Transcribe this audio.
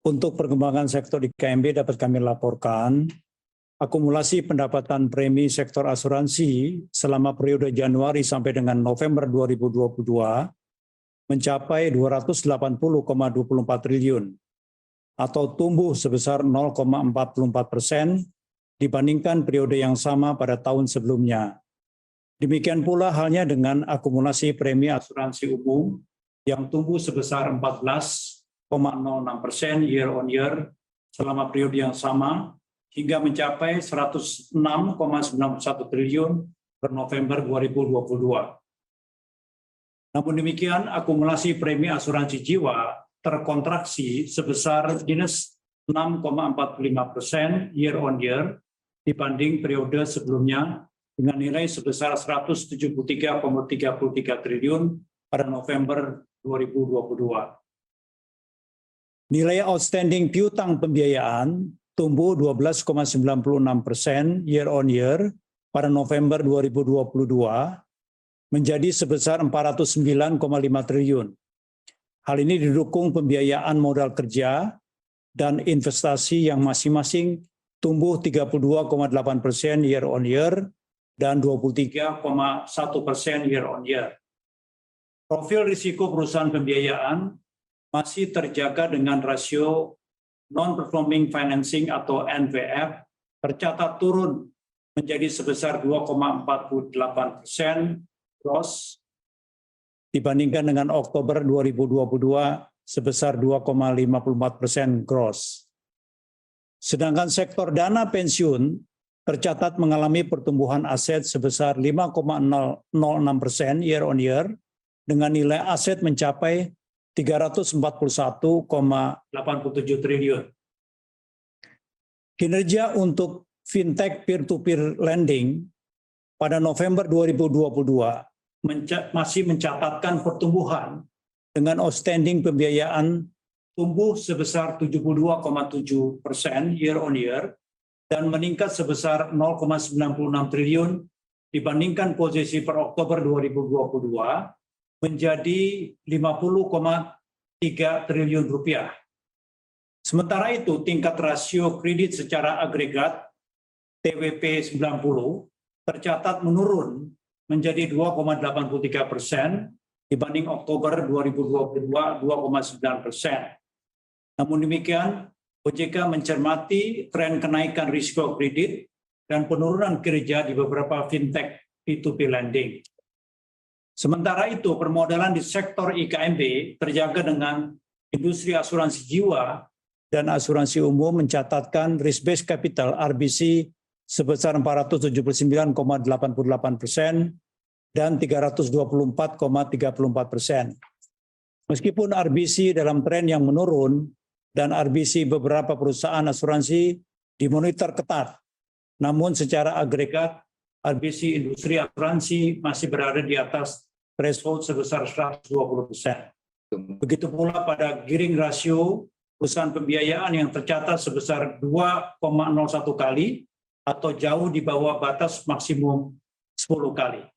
Untuk perkembangan sektor IKMB dapat kami laporkan, akumulasi pendapatan premi sektor asuransi selama periode Januari sampai dengan November 2022 mencapai 280,24 triliun atau tumbuh sebesar 0,44% dibandingkan periode yang sama pada tahun sebelumnya. Demikian pula halnya dengan akumulasi premi asuransi umum yang tumbuh sebesar 14,06% year on year selama periode yang sama hingga mencapai 106,91 triliun per November 2022. Namun demikian, akumulasi premi asuransi jiwa terkontraksi sebesar minus 6,45% year on year dibanding periode sebelumnya dengan nilai sebesar 173,33 triliun pada November 2022. Nilai outstanding piutang pembiayaan tumbuh 12,96% year on year pada November 2022 menjadi sebesar 409,5 triliun. Hal ini didukung pembiayaan modal kerja dan investasi yang masing-masing tumbuh 32,8% year on year dan 23,1% year on year. Profil risiko perusahaan pembiayaan masih terjaga dengan rasio non-performing financing atau NPF tercatat turun menjadi sebesar 2,48% gross dibandingkan dengan Oktober 2022 sebesar 2,54% gross. Sedangkan sektor dana pensiun tercatat mengalami pertumbuhan aset sebesar 5,06% year on year dengan nilai aset mencapai 341,87 triliun. Kinerja untuk fintech peer-to-peer lending pada November 2022 masih mencatatkan pertumbuhan dengan outstanding pembiayaan tumbuh sebesar 72,7% year on year dan meningkat sebesar 0,96 triliun dibandingkan posisi per Oktober 2022 menjadi 50,3 triliun rupiah. Sementara itu tingkat rasio kredit secara agregat TWP 90 tercatat menurun menjadi 2,83% dibanding Oktober 2022 2,9%. Namun demikian, OJK mencermati tren kenaikan risiko kredit dan penurunan kinerja di beberapa fintech P2P lending. Sementara itu, permodalan di sektor IKMB terjaga dengan industri asuransi jiwa dan asuransi umum mencatatkan risk-based capital RBC sebesar 479,88% dan 324,34%. Meskipun RBC dalam tren yang menurun dan RBC beberapa perusahaan asuransi dimonitor ketat, namun secara agregat RBC industri asuransi masih berada di atas threshold sebesar 120%. Begitu pula pada gearing rasio perusahaan pembiayaan yang tercatat sebesar 2,01 kali atau jauh di bawah batas maksimum 10 kali.